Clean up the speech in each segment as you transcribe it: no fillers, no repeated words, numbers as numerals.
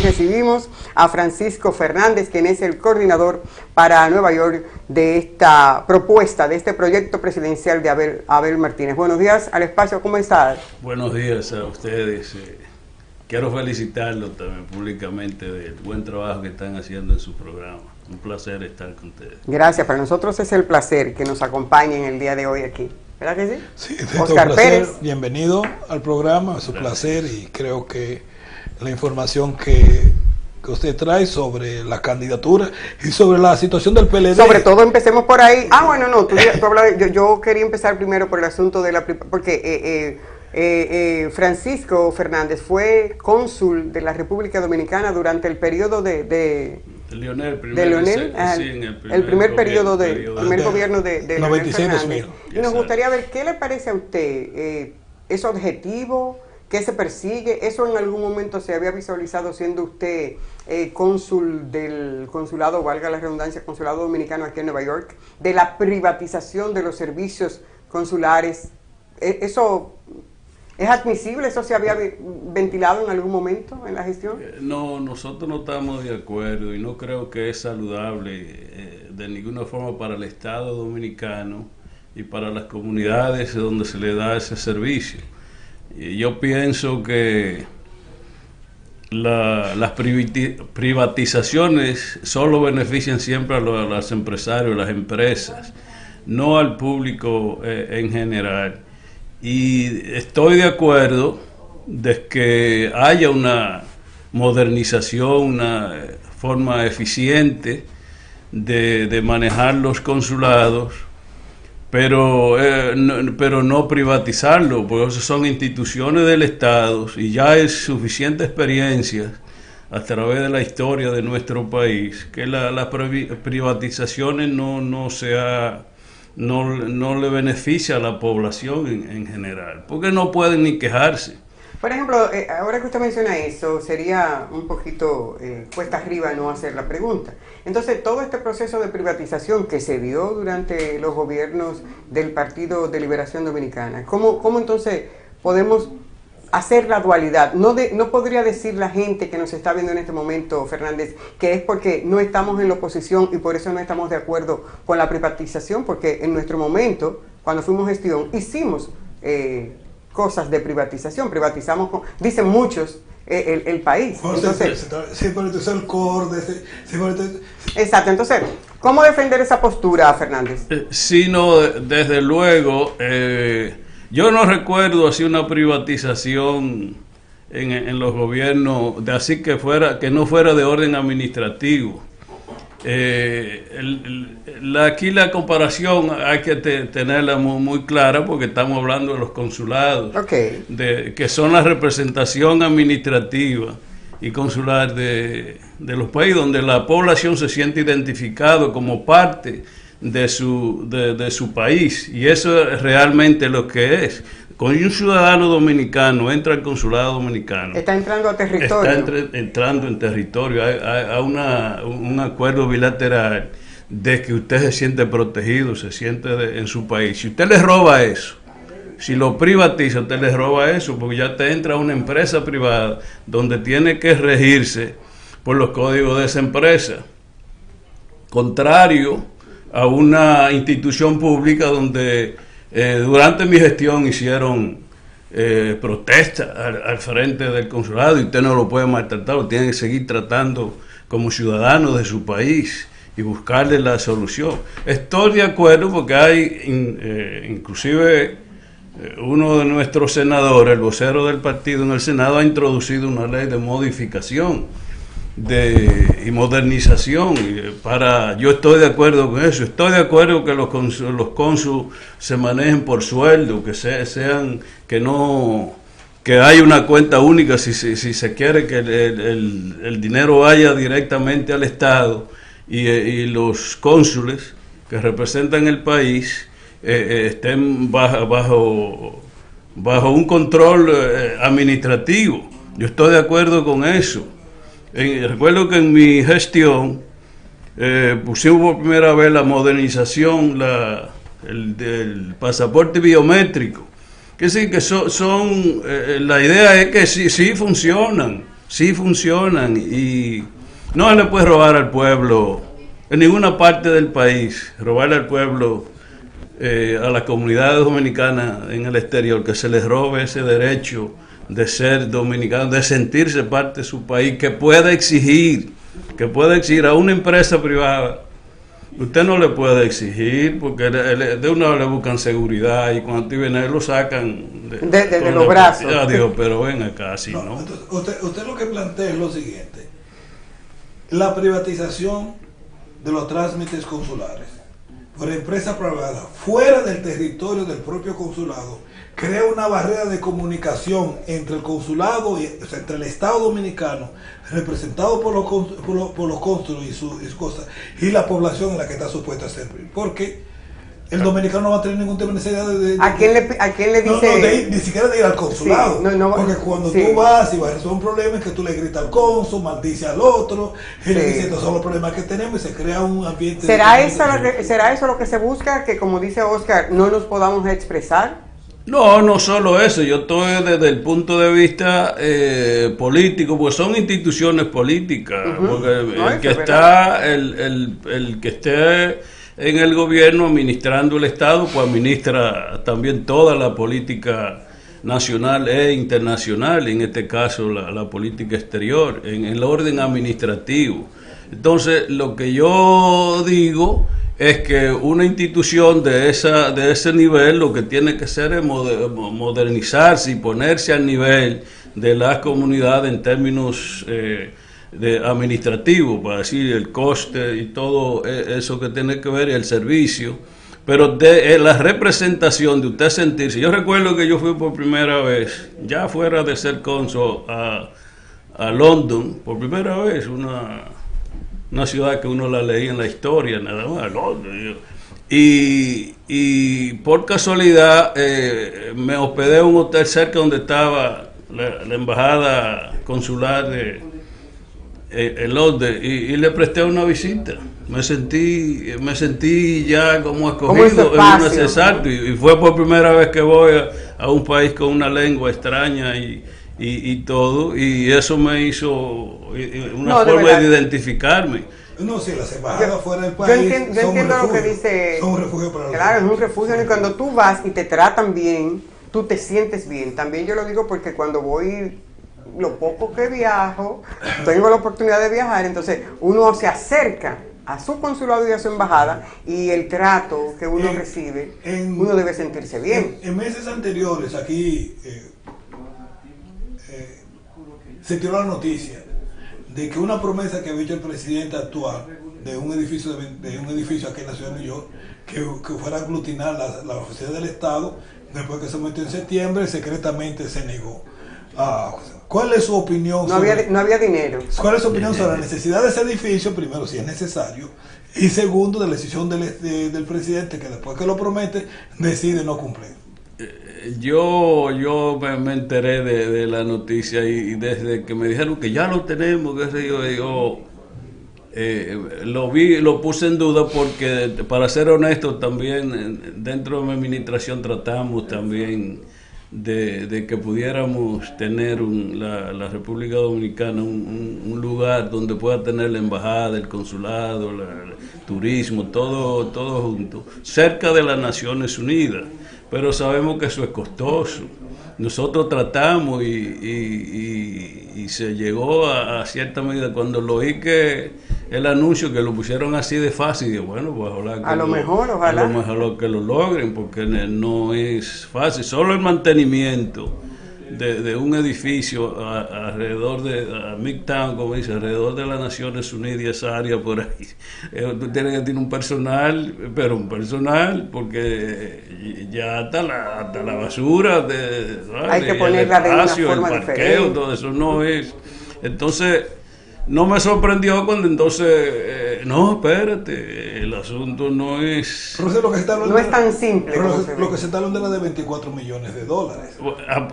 recibimos a Francisco Fernández, quien es el coordinador para Nueva York de esta propuesta, de este proyecto presidencial de Abel Martínez. Buenos días al espacio, ¿cómo estás? Buenos días a ustedes. Quiero felicitarlos también públicamente del buen trabajo que están haciendo en su programa. Un placer estar con ustedes. Gracias, para nosotros es el placer que nos acompañen el día de hoy aquí. ¿Verdad que sí? Sí, Oscar Pérez. Bienvenido al programa, es un placer y creo que la información que usted trae sobre la candidatura y sobre la situación del PLD. Sobre todo empecemos por ahí. Bueno, no, tú hablabas, yo quería empezar primero por el asunto de porque Francisco Fernández fue cónsul de la República Dominicana durante el periodo de Leonel, el primer periodo del primer gobierno de Leonel Fernández. Y nos gustaría ver qué le parece a usted, ¿es objetivo? ¿Qué se persigue? ¿Eso en algún momento se había visualizado siendo usted cónsul del consulado, valga la redundancia, consulado dominicano aquí en Nueva York, de la privatización de los servicios consulares? ¿Eso es admisible? ¿Eso se había ventilado en algún momento en la gestión? No, nosotros no estamos de acuerdo y no creo que es saludable de ninguna forma para el Estado dominicano y para las comunidades donde se le da ese servicio. Yo pienso que las privatizaciones solo benefician siempre a los empresarios, a las empresas, no al público en general. Y estoy de acuerdo de que haya una modernización, una forma eficiente de manejar los consulados, pero no privatizarlo, porque esas son instituciones del Estado y ya es suficiente experiencia a través de la historia de nuestro país que las privatizaciones no le beneficia a la población en general, porque no pueden ni quejarse. Por ejemplo, ahora que usted menciona eso, sería un poquito cuesta arriba no hacer la pregunta. Entonces, todo este proceso de privatización que se dio durante los gobiernos del Partido de Liberación Dominicana, ¿cómo entonces podemos hacer la dualidad? No podría decir la gente que nos está viendo en este momento, Fernández, que es porque no estamos en la oposición y por eso no estamos de acuerdo con la privatización, porque en nuestro momento, cuando fuimos gestión, hicimos cosas de privatización, privatizamos, dicen muchos, el país. Entonces, el core, exacto, entonces, ¿cómo defender esa postura, Fernández? Sí, no, desde luego, yo no recuerdo así una privatización en los gobiernos, de así que no fuera de orden administrativo. Aquí la comparación hay que tenerla muy clara porque estamos hablando de los consulados, que son la representación administrativa y consular de los países donde la población se siente identificado como parte de su país, y eso es realmente lo que es. Cuando un ciudadano dominicano entra al consulado dominicano, está entrando a territorio. Está entrando en territorio. Hay un acuerdo bilateral de que usted se siente protegido, se siente en su país. Si usted le roba eso, si lo privatiza, usted le roba eso, porque ya te entra a una empresa privada donde tiene que regirse por los códigos de esa empresa. Contrario a una institución pública donde durante mi gestión hicieron protestas al frente del consulado y usted no lo puede maltratar, lo tiene que seguir tratando como ciudadano de su país y buscarle la solución. Estoy de acuerdo porque hay inclusive uno de nuestros senadores, el vocero del partido en el Senado, ha introducido una ley de modificación y modernización. Yo estoy de acuerdo con eso. Estoy de acuerdo que los cónsules se manejen por sueldo, que haya una cuenta única si se quiere que el dinero vaya directamente al Estado y los cónsules que representan el país estén bajo un control administrativo. Yo estoy de acuerdo con eso. Recuerdo que en mi gestión pusimos por primera vez la modernización del pasaporte biométrico, que sí, que la idea es que sí funcionan, sí funcionan y no le puedes robar al pueblo en ninguna parte del país, robarle al pueblo, a la comunidad dominicana en el exterior, que se les robe ese derecho de ser dominicano, de sentirse parte de su país, que pueda exigir a una empresa privada. Usted no le puede exigir porque de una vez le buscan seguridad y cuando te viene lo sacan de los brazos. Adiós, pero ven acá, así no. Entonces, usted lo que plantea es lo siguiente: la privatización de los trámites consulares por empresas privadas fuera del territorio del propio consulado crea una barrera de comunicación entre el consulado, o sea, entre el Estado Dominicano, representado por los cónsules y sus cosas, y la población en la que está supuesta a servir. Porque el dominicano no va a tener ningún tipo de necesidad de ¿A quién le dice? ni siquiera de ir al consulado. Sí, porque cuando tú vas y vas a resolver un problema es que tú le gritas al cónsul, maldice al otro, y le dices estos son los problemas que tenemos y se crea un ambiente. ¿Será eso lo que se busca? Que como dice Oscar, no nos podamos expresar. No, no solo eso, yo estoy desde el punto de vista político, pues son instituciones políticas, porque el que esté en el gobierno administrando el Estado, pues administra también toda la política nacional e internacional, en este caso la política exterior, en el orden administrativo. Entonces, lo que yo digo es que una institución de ese nivel lo que tiene que hacer es modernizarse y ponerse al nivel de las comunidades en términos administrativos, para decir el coste y todo eso que tiene que ver y el servicio, pero de la representación de usted sentirse. Yo recuerdo que yo fui por primera vez, ya fuera de ser cónsul, a London, por primera vez, una ciudad que uno la leía en la historia, nada más, Londres. Y por casualidad me hospedé en un hotel cerca donde estaba la embajada consular en Londres y le presté una visita. Me sentí ya como escogido, exacto, y fue por primera vez que voy a un país con una lengua extraña y todo, y eso me hizo una forma de identificarme. No, si las embajadas fuera del país yo entiendo lo que dice. Son un refugio para los Claro, es un refugio, y cuando tú vas y te tratan bien, tú te sientes bien. También yo lo digo porque cuando voy, lo poco que viajo, tengo la oportunidad de viajar, entonces uno se acerca a su consulado y a su embajada, y el trato que uno recibe, uno debe sentirse bien. En meses anteriores aquí se tiró la noticia de que una promesa que había hecho el presidente actual de un edificio aquí en la ciudad de New York, que fuera a aglutinar la oficina del Estado, después que se metió en septiembre, secretamente se negó. ¿Cuál es su opinión? No había dinero. ¿Cuál es su opinión sobre la necesidad de ese edificio? Primero, si es necesario, y segundo, de la decisión del presidente, que después que lo promete, decide no cumplir. Yo me enteré de la noticia y desde que me dijeron que ya lo tenemos, yo lo puse en duda porque, para ser honesto, también dentro de mi administración tratamos también de que pudiéramos tener la República Dominicana un lugar donde pueda tener la embajada, el consulado, el turismo, todo junto, cerca de las Naciones Unidas. Pero sabemos que eso es costoso. Nosotros tratamos y se llegó a cierta medida. Cuando lo oí que el anuncio que lo pusieron así de fácil, dije, bueno, pues ojalá que lo logren, porque no es fácil. Solo el mantenimiento de un edificio alrededor de Midtown, como dice, alrededor de las Naciones Unidas y esa área por ahí, tú tienes que tener un personal, porque ya hasta la basura hay que ponerla de una forma diferente. Todo eso no es. Entonces no me sorprendió cuando entonces no, espérate, el asunto no es... No es tan simple. Lo que se está hablando era de $24 millones.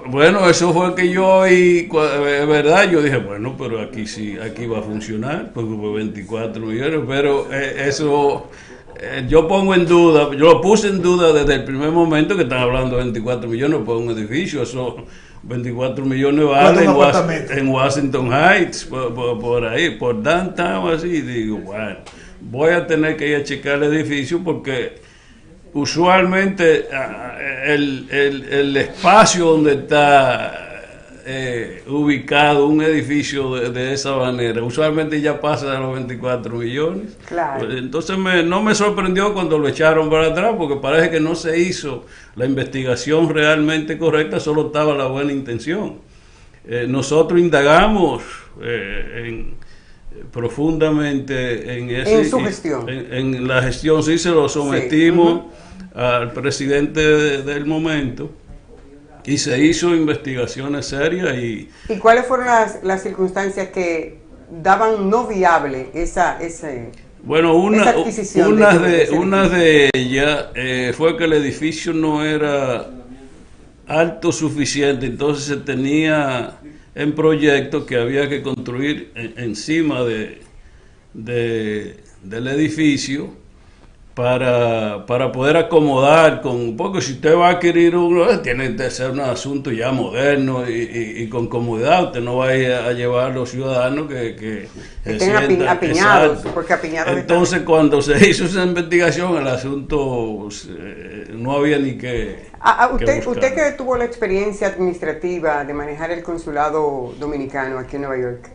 Bueno, eso fue que yo oí, verdad, yo dije, bueno, pero aquí sí, aquí va a funcionar, porque fue 24 millones, pero eso... yo pongo en duda, yo lo puse en duda desde el primer momento que están hablando de 24 millones por un edificio. Eso, 24 millones vale apartamentos en Washington Heights, por ahí, por downtown, así. Digo, bueno, voy a tener que ir a checar el edificio porque usualmente el espacio donde está ubicado un edificio de esa manera, usualmente ya pasa de los 24 millones. Claro. Entonces no me sorprendió cuando lo echaron para atrás, porque parece que no se hizo la investigación realmente correcta, solo estaba la buena intención. Nosotros indagamos profundamente en su gestión. En la gestión, sí, se lo sometimos al presidente del momento. Y se hizo investigaciones serias y... ¿Y cuáles fueron las circunstancias que daban no viable esa bueno, esa adquisición? una de ellas fue que el edificio no era alto suficiente, entonces se tenía en proyecto que había que construir encima del edificio para poder acomodar porque si usted va a adquirir uno, tiene que ser un asunto ya moderno y con comodidad. Usted no va a llevar a los ciudadanos que estén apiñados, porque apiñados. Entonces cuando se hizo esa investigación, el asunto no había ni que... Usted que tuvo la experiencia administrativa de manejar el consulado dominicano aquí en Nueva York,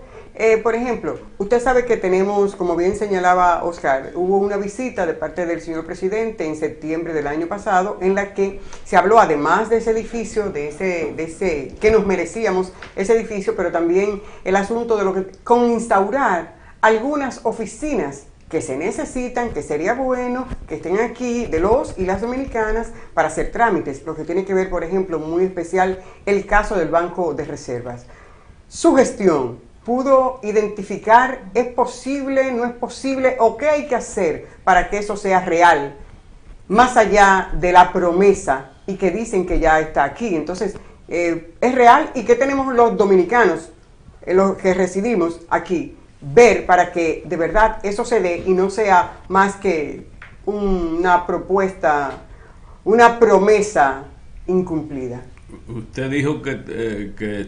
por ejemplo, usted sabe que tenemos, como bien señalaba Oscar, hubo una visita de parte del señor presidente en septiembre del año pasado en la que se habló, además de ese edificio, de ese que nos merecíamos ese edificio, pero también el asunto de con instaurar algunas oficinas que se necesitan, que sería bueno que estén aquí de los y las dominicanas para hacer trámites, lo que tiene que ver, por ejemplo, muy especial el caso del Banco de Reservas. Su gestión pudo identificar, ¿es posible, no es posible, o qué hay que hacer para que eso sea real, más allá de la promesa y que dicen que ya está aquí? Entonces, ¿es real? ¿Y qué tenemos los dominicanos, los que residimos aquí, ver para que de verdad eso se dé y no sea más que una propuesta, una promesa incumplida? Usted dijo que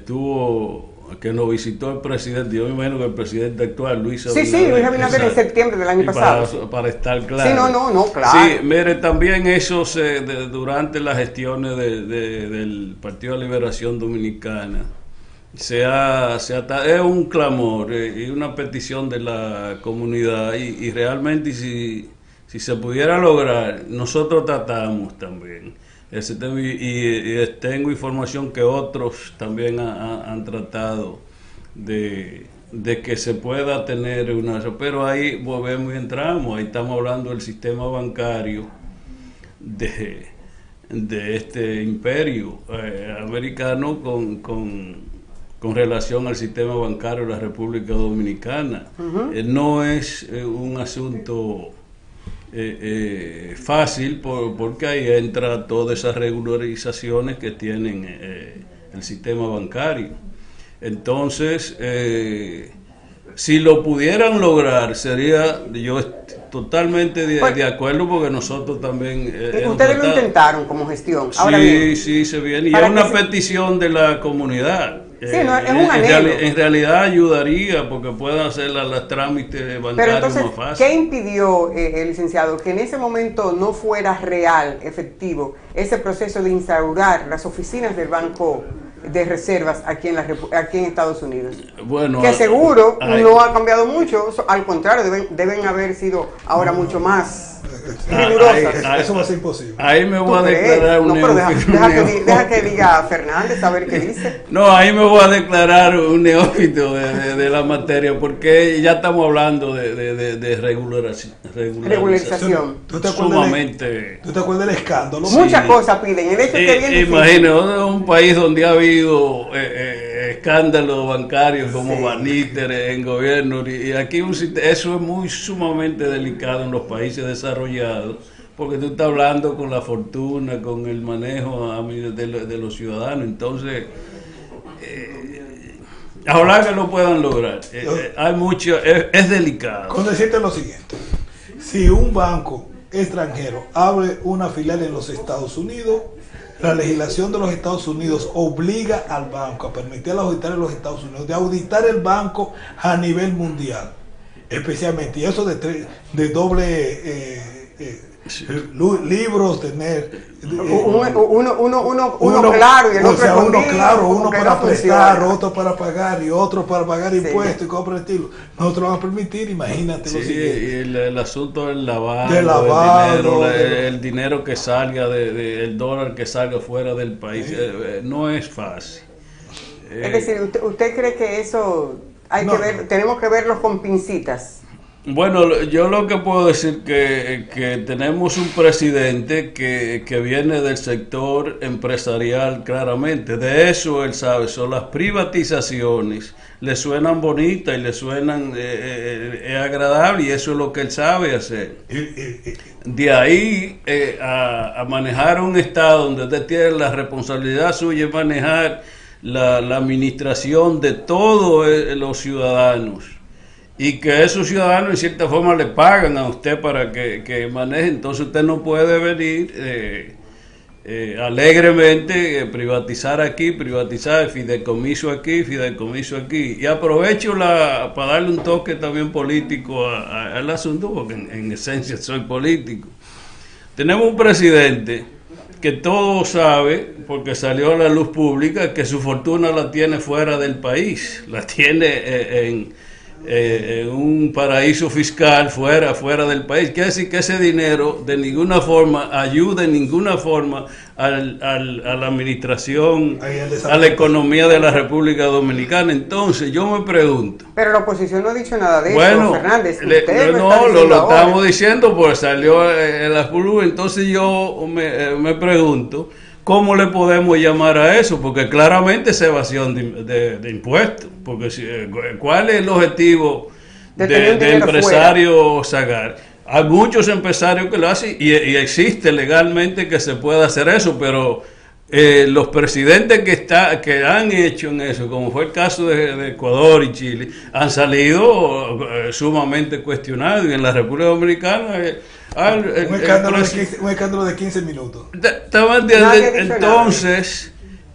nos visitó el presidente. Yo me imagino que el presidente actual, Luis Abinader. Sí, Luis Abinader en septiembre del año pasado. Para estar claro. Sí, no, claro. Sí, mire, también eso durante las gestiones del Partido de Liberación Dominicana, es un clamor y una petición de la comunidad y realmente si se pudiera lograr, nosotros tratamos también. Tengo información que otros también han tratado de que se pueda tener pero ahí volvemos y entramos, ahí estamos hablando del sistema bancario de este imperio americano con relación al sistema bancario de la República Dominicana. No es un asunto fácil porque ahí entra todas esas regularizaciones que tienen el sistema bancario. Entonces, si lo pudieran lograr, sería yo totalmente de acuerdo, porque nosotros también ustedes lo intentaron como gestión. Ahora sí, bien, sí, se viene y es una petición de la comunidad. Sí, no, es un anhelo. En realidad ayudaría porque puedan hacer los trámites bancarios. Pero entonces, más fácil. ¿qué impidió, licenciado, que en ese momento no fuera real, efectivo, ese proceso de instaurar las oficinas del Banco de Reservas aquí en Estados Unidos? Bueno, que seguro no ha cambiado mucho, al contrario, deben haber sido ahora mucho más rigurosas. Eso va a ser imposible. Ahí me voy a declarar un neófito. Deja que diga Fernández a ver qué dice. No, ahí me voy a declarar un neófito de la materia, porque ya estamos hablando de regularización. ¿Tú te acuerdas del escándalo? Muchas cosas piden. El hecho que viene imagínate un país donde ha habido escándalos bancarios como Baníter en gobierno, y aquí eso es muy sumamente delicado en los países desarrollados, porque tú estás hablando con la fortuna, con el manejo de los ciudadanos. Entonces, ojalá que lo puedan lograr. Hay mucho, es delicado. Con decirte lo siguiente: si un banco extranjero abre una filial en los Estados Unidos, la legislación de los Estados Unidos obliga al banco a permitir a los auditores de los Estados Unidos de auditar el banco a nivel mundial, especialmente, y eso de doble libros, tener uno claro y el otro escondido, uno claro, uno para no prestar, funciona. otro para pagar y otro para pagar impuestos, Sí. y cosas por el estilo. Nosotros vamos a permitir, imagínate lo Sí, siguiente. y el asunto del lavado, De lavado, del dinero, de- el dinero que salga, el dólar que salga fuera del país, Sí. no es fácil. Es decir, ¿usted cree que eso hay No. que ver, tenemos que verlo con pincitas? Bueno, yo lo que puedo decir que tenemos un presidente que viene del sector empresarial claramente. De eso él sabe, son las privatizaciones. Le suenan bonitas y le suenan agradables, y eso es lo que él sabe hacer. De ahí a manejar un estado donde usted tiene la responsabilidad suya de manejar la administración de todos los ciudadanos, y que esos ciudadanos en cierta forma le pagan a usted para que maneje. Entonces usted no puede venir alegremente privatizar aquí, privatizar, fideicomiso aquí, fideicomiso aquí. Y aprovecho para darle un toque también político al asunto, porque en esencia soy político. Tenemos un presidente que todo sabe, porque salió a la luz pública, que su fortuna la tiene fuera del país, la tiene en un paraíso fiscal fuera del país. Quiere decir que ese dinero de ninguna forma ayuda en ninguna forma a la administración, a la economía de la República Dominicana. Entonces yo me pregunto, Pero la oposición no ha dicho nada de bueno, eso, Fernández. Usted no, está lo ahora. estamos diciendo, pues salió en la pulga. Entonces yo me pregunto, ¿cómo le podemos llamar a eso? Porque claramente es evasión de impuestos. Porque ¿cuál es el objetivo De tener un de dinero empresario Zagar? Hay muchos empresarios que lo hacen, y existe legalmente que se pueda hacer eso, pero los presidentes que han hecho en eso, como fue el caso de Ecuador y Chile, han salido sumamente cuestionados. Y en la República Dominicana Un escándalo de 15 minutos. Nadie ha dicho entonces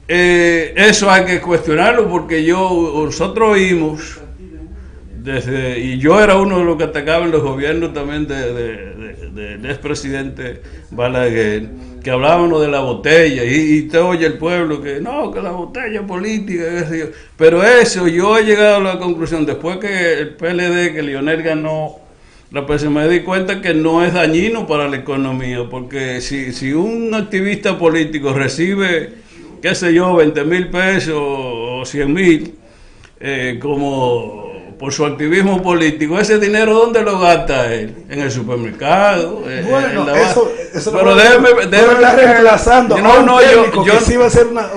eso hay que cuestionarlo, porque nosotros oímos y yo era uno de los que atacaban los gobiernos también del expresidente Balaguer, que hablábamos de la botella, y te oye el pueblo que no, que la botella política, qué sé yo. Pero eso, yo he llegado a la conclusión, después que el PLD, que Leonel ganó la presidencia, me di cuenta que no es dañino para la economía, porque si un activista político recibe, qué sé yo, 20,000 pesos o 100,000, como por su activismo político, ese dinero ¿dónde lo gasta él? En el supermercado. Bueno, en la eso pero lo déjeme está reemplazando no, a un no, técnico que sí va a ser una...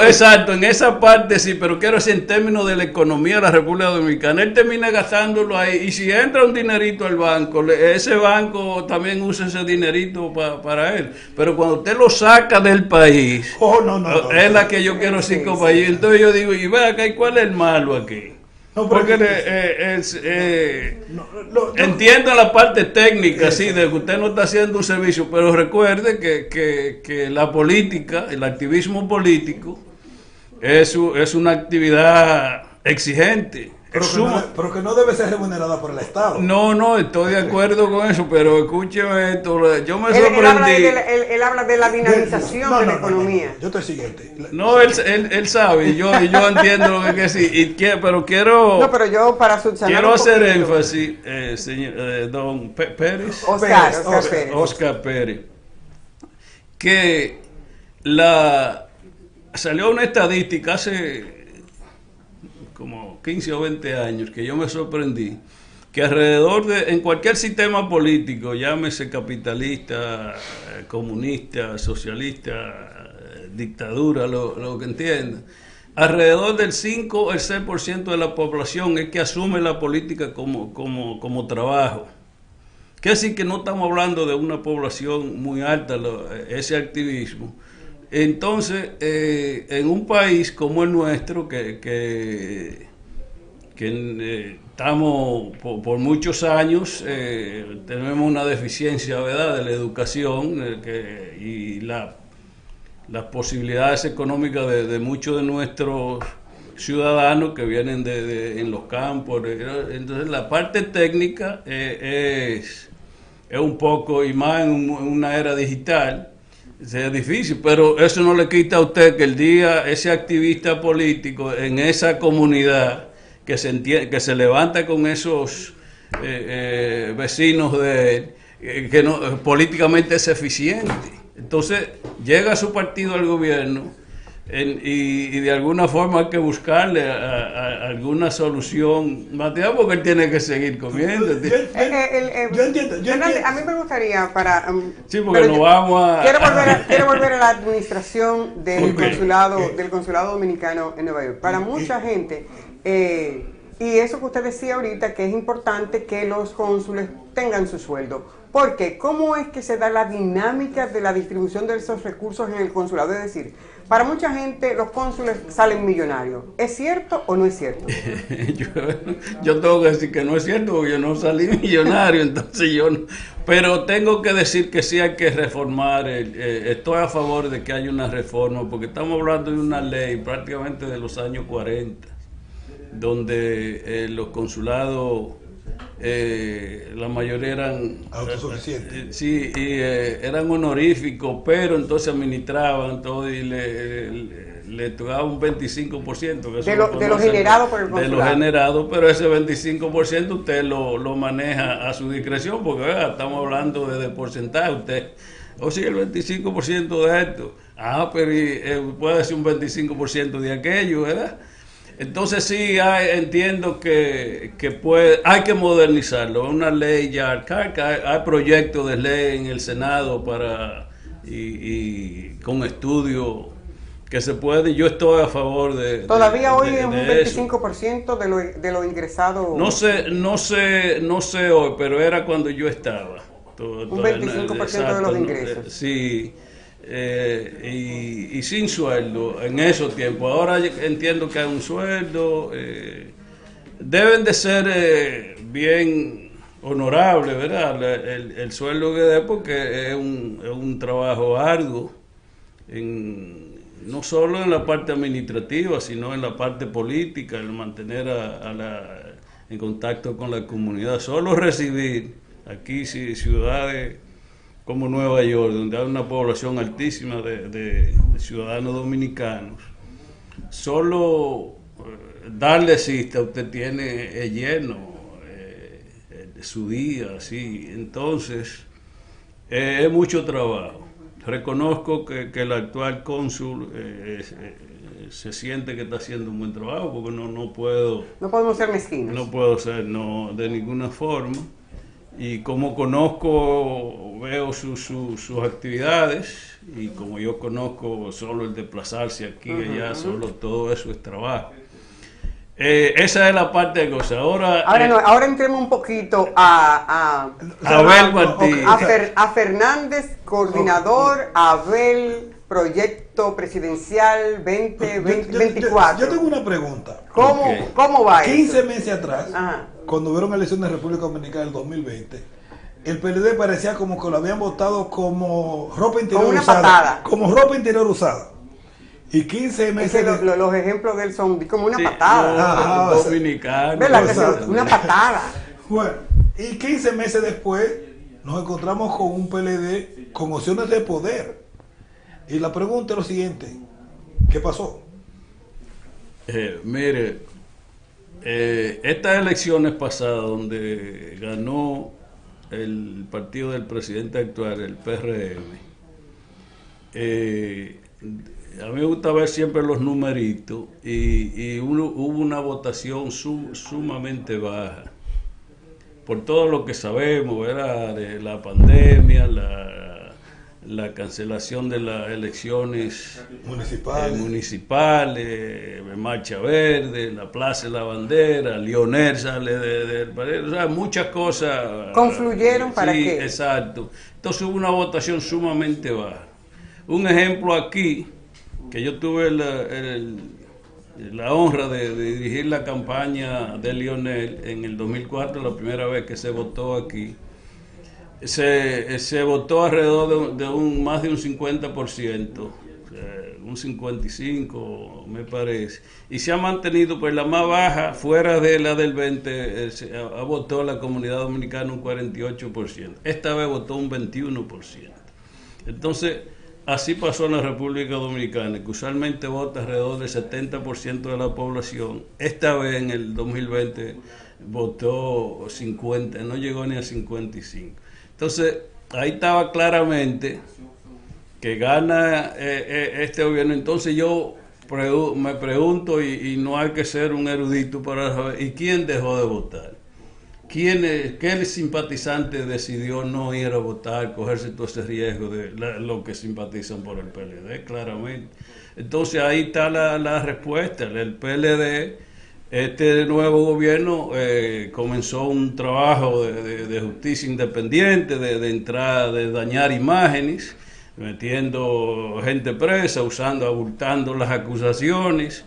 exacto, en esa parte sí, pero quiero decir en términos de la economía de la República Dominicana, él termina gastándolo ahí, y si entra un dinerito al banco, ese banco también usa ese dinerito para él. Pero cuando usted lo saca del país, no, es la que yo quiero decir, compañero. Entonces yo digo, y ve acá, ¿y cuál es el malo aquí? No, pero Porque entiendo la parte técnica, sí, de que usted no está haciendo un servicio, pero recuerde que la política, el activismo político, es una actividad exigente. pero que no debe ser remunerada por el Estado. No, estoy de acuerdo con eso, pero escúcheme esto, yo me Él sorprendí. él habla de la dinamización de la economía. Yo estoy siguiente. No, él sabe, y yo entiendo lo que sí, pero quiero... No, pero yo para subsanar Quiero un hacer poquito. énfasis, don Pérez, Oscar Pérez. Oscar Pérez, que salió una estadística hace como 15 o 20 años que yo me sorprendí, que en cualquier sistema político, llámese capitalista, comunista, socialista, dictadura, lo que entienda, alrededor del 5 o el 6% de la población es que asume la política como trabajo. Quiere decir que no estamos hablando de una población muy alta, ese activismo. Entonces, en un país como el nuestro, que estamos por muchos años, tenemos una deficiencia, ¿verdad?, de la educación, y las posibilidades económicas de muchos de nuestros ciudadanos que vienen en los campos. Entonces la parte técnica es un poco, y más en una era digital, es difícil, pero eso no le quita a usted que el día ese activista político en esa comunidad que se levanta con esos vecinos de él, que no, políticamente es eficiente. Entonces llega su partido al gobierno y de alguna forma hay que buscarle alguna solución material porque él tiene que seguir comiendo. Yo entiendo. A mí me gustaría para... sí, porque nos vamos a... Quiero volver a la administración del consulado dominicano en Nueva York. Para mucha gente, y eso que usted decía ahorita, que es importante que los cónsules tengan su sueldo. Porque, ¿cómo es que se da la dinámica de la distribución de esos recursos en el consulado? Es decir, para mucha gente los cónsules salen millonarios. ¿Es cierto o no es cierto? yo tengo que decir que no es cierto porque yo no salí millonario, entonces yo no. Pero tengo que decir que sí hay que reformar. Estoy a favor de que haya una reforma porque estamos hablando de una ley prácticamente de los años 40, donde los consulados... la mayoría eran autosuficientes. Sí, y eran honoríficos, pero entonces administraban todo y le tocaba un 25%. De lo generado por el consulado. De lo generado, pero ese 25% usted lo maneja a su discreción, porque estamos hablando de porcentaje. Usted, sí, el 25% de esto. Pero puede ser un 25% de aquello, ¿verdad? Entonces sí, entiendo que hay que modernizarlo. Una ley ya arcaica, hay proyectos de ley en el Senado y con estudios que se puede. Yo estoy a favor de... Todavía hoy es un 25% de lo ingresado. No sé hoy, pero era cuando yo estaba. Un 25% de los ingresos. Sí. Y sin sueldo en esos tiempos. Ahora entiendo que hay un sueldo, deben de ser bien honorables, ¿verdad? El sueldo que dé, porque es un trabajo arduo, no solo en la parte administrativa, sino en la parte política, el mantener en contacto con la comunidad. Solo recibir aquí ciudades como Nueva York, donde hay una población altísima de ciudadanos dominicanos, solo darle cita, usted tiene lleno su día, así. Entonces, es mucho trabajo. Reconozco que el actual cónsul se siente que está haciendo un buen trabajo, porque no puedo... No podemos ser mezquinos. No puedo ser, no, de ninguna forma. Y como conozco, veo sus actividades, y como yo conozco solo el desplazarse aquí y allá, solo todo eso es trabajo. Esa es la parte de cosas. Ahora entremos un poquito a Abel Martí. A Fernández, coordinador, Abel, proyecto presidencial 2024. Yo tengo una pregunta. ¿Cómo va 15 eso? meses atrás, Ajá. cuando hubieron elecciones de República Dominicana del 2020, el PLD parecía como que lo habían votado como ropa interior Como una usada. patada. Como ropa interior usada. Y 15 meses... Los ejemplos de él son como una patada. Dominicano. ¿Verdad? Una patada. Bueno, y 15 meses después nos encontramos con un PLD con opciones de poder. Y la pregunta es lo siguiente: ¿qué pasó? Mire, estas elecciones pasadas, donde ganó el partido del presidente actual, el PRM, a mí me gusta ver siempre los numeritos, y hubo una votación sumamente baja, por todo lo que sabemos, ¿verdad? De la pandemia, la cancelación de las elecciones municipales, Marcha Verde, la Plaza de la Bandera, Lionel sale del país, o sea, muchas cosas confluyeron para sí, que... Exacto. Entonces hubo una votación sumamente baja. Un ejemplo aquí, que yo tuve la honra de dirigir la campaña de Lionel en el 2004, la primera vez que se votó aquí. Se votó alrededor de más de un 50%, un 55 me parece, y se ha mantenido pues la más baja fuera de la del 20, ha votado la comunidad dominicana un 48%, esta vez votó un 21%. Entonces, así pasó en la República Dominicana, que usualmente vota alrededor del 70% de la población, esta vez en el 2020 votó 50, no llegó ni a 55. Entonces, ahí estaba claramente que gana este gobierno. Entonces yo me pregunto, y no hay que ser un erudito para saber, ¿y quién dejó de votar? ¿Qué simpatizante decidió no ir a votar, cogerse todo ese riesgo de los que simpatizan por el PLD? Claramente. Entonces ahí está la respuesta. El PLD, este nuevo gobierno, comenzó un trabajo de justicia independiente, de entrada, de dañar imágenes, metiendo gente presa, abultando las acusaciones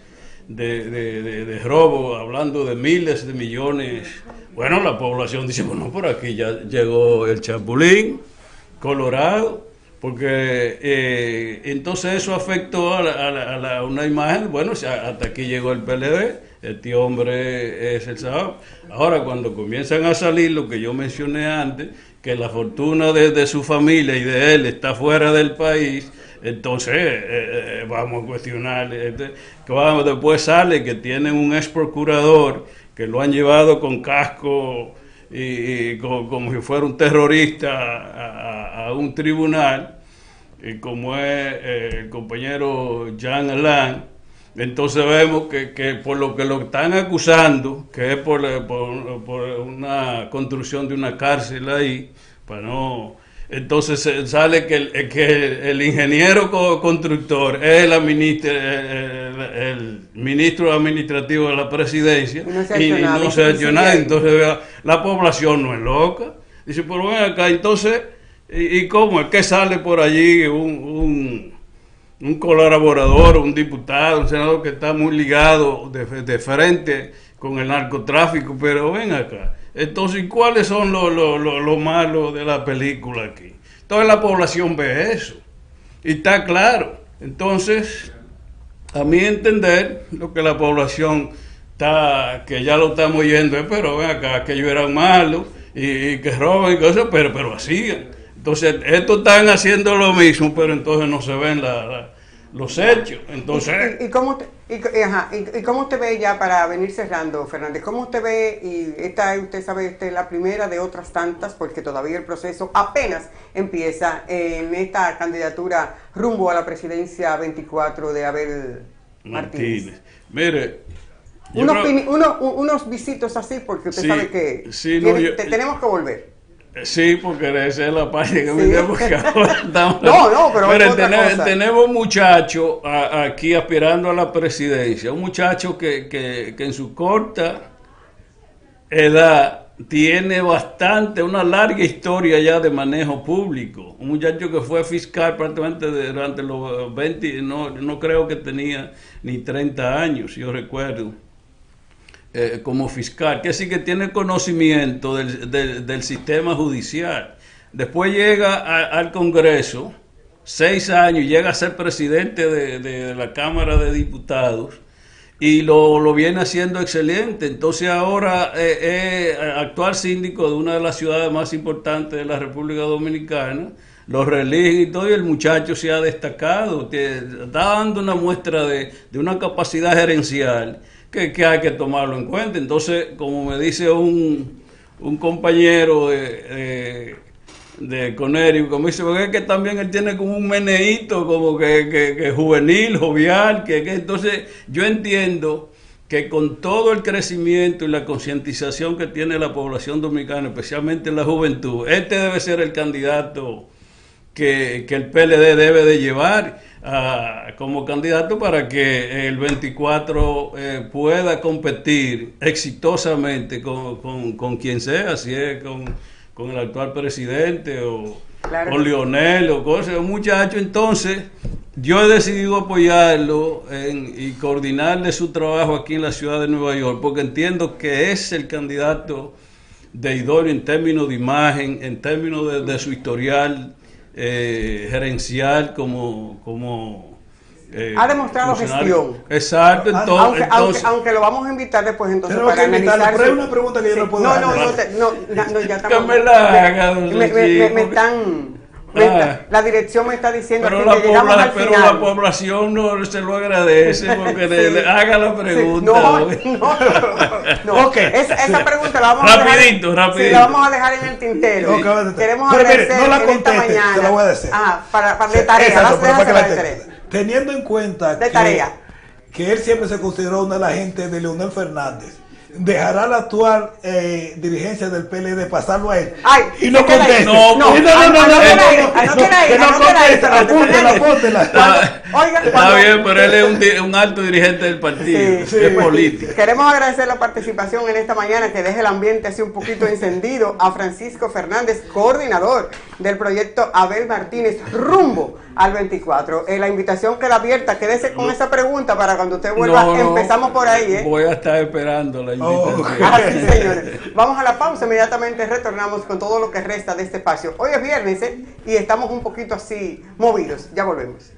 de robo, hablando de miles de millones. Bueno, la población dice, bueno, por aquí ya llegó el Chapulín Colorado, porque entonces eso afectó a una imagen. Bueno, hasta aquí llegó el PLD, este hombre es el sábado. Ahora, cuando comienzan a salir lo que yo mencioné antes, que la fortuna de su familia y de él está fuera del país, entonces vamos a cuestionar. Después sale que tienen un ex procurador que lo han llevado con casco y como si fuera un terrorista a un tribunal, como es el compañero Jean Alain. Entonces vemos que por lo que lo están acusando, que es por una construcción de una cárcel ahí, para no... Entonces sale que el ingeniero constructor es el ministro administrativo de la presidencia, y no se ha hecho nada. Entonces la población no es loca. Dice, pero ven acá, entonces, ¿y cómo es que sale por allí un colaborador, un diputado, un senador que está muy ligado de frente con el narcotráfico? Pero ven acá. Entonces, ¿cuáles son lo malo de la película aquí? Toda la población ve eso y está claro. Entonces, a mi entender, lo que la población está, que ya lo estamos oyendo, es, pero ven acá, que ellos eran malos y que roban y cosas, pero hacían. Entonces, estos están haciendo lo mismo, pero entonces no se ven los hechos. Entonces, ¿Y cómo usted ve, ya para venir cerrando, Fernández, cómo usted ve, y usted sabe, esta es la primera de otras tantas, porque todavía el proceso apenas empieza en esta candidatura rumbo a la presidencia 24 de Abel Martínez? Mire, unos visitos así, porque usted sabe que tenemos que volver. Sí, porque esa es la parte que me dio, porque ahora estamos... pero tenemos muchachos aquí aspirando a la presidencia, un muchacho que en su corta edad tiene una larga historia ya de manejo público, un muchacho que fue fiscal prácticamente durante los 20, no creo que tenía ni 30 años, yo recuerdo. Como fiscal, que sí que tiene conocimiento del sistema judicial. Después llega al Congreso, 6 años, llega a ser presidente de la Cámara de Diputados, y lo viene haciendo excelente. Entonces ahora es actual síndico de una de las ciudades más importantes de la República Dominicana, lo reeligen y todo, y el muchacho se ha destacado, está dando una muestra de una capacidad gerencial que hay que tomarlo en cuenta. Entonces, como me dice un compañero de Conérico, como dice, porque es que también él tiene como un meneíto, como que juvenil, jovial, entonces yo entiendo que con todo el crecimiento y la concientización que tiene la población dominicana, especialmente la juventud, este debe ser el candidato que el PLD debe de llevar como candidato para que el 24 pueda competir exitosamente con quien sea, si es con el actual presidente o con Leonel o cosas, un muchacho. Entonces yo he decidido apoyarlo y coordinarle su trabajo aquí en la ciudad de Nueva York, porque entiendo que es el candidato de idóneo en términos de imagen, en términos de su historial gerencial como ha demostrado gestión. Exacto, aunque lo vamos a invitar después entonces tenemos para que invitarlo, analizar. pero hay una pregunta que yo no puedo hacer. No, ya estamos. Que me la haga, la dirección me está diciendo pero que llegamos al pero final. la población no se lo agradece porque le haga la pregunta. No. Okay. Esa pregunta la vamos rapidito. Sí, la vamos a dejar en el tintero. Queremos agradecer no la en esta mañana. Te la voy a decir. Para de tarea. Exacto, para de tarea. Teniendo en cuenta que él siempre se consideró una de las gente de Leonel Fernández, dejará la actual dirigencia del PLD pasarlo a él. Y no conteste. Apúntela. Está bien, pero él es un alto dirigente del partido, es político. Queremos agradecer la participación en esta mañana, que deje el ambiente así un poquito encendido, a Francisco Fernández, coordinador del proyecto Abel Martínez, rumbo al 24. La invitación queda abierta, quédese con esa pregunta para cuando usted vuelva, empezamos por ahí. Voy a estar esperando la invitación. Así, señores. Vamos a la pausa, inmediatamente retornamos con todo lo que resta de este espacio. Hoy es viernes y estamos un poquito así movidos. Ya volvemos.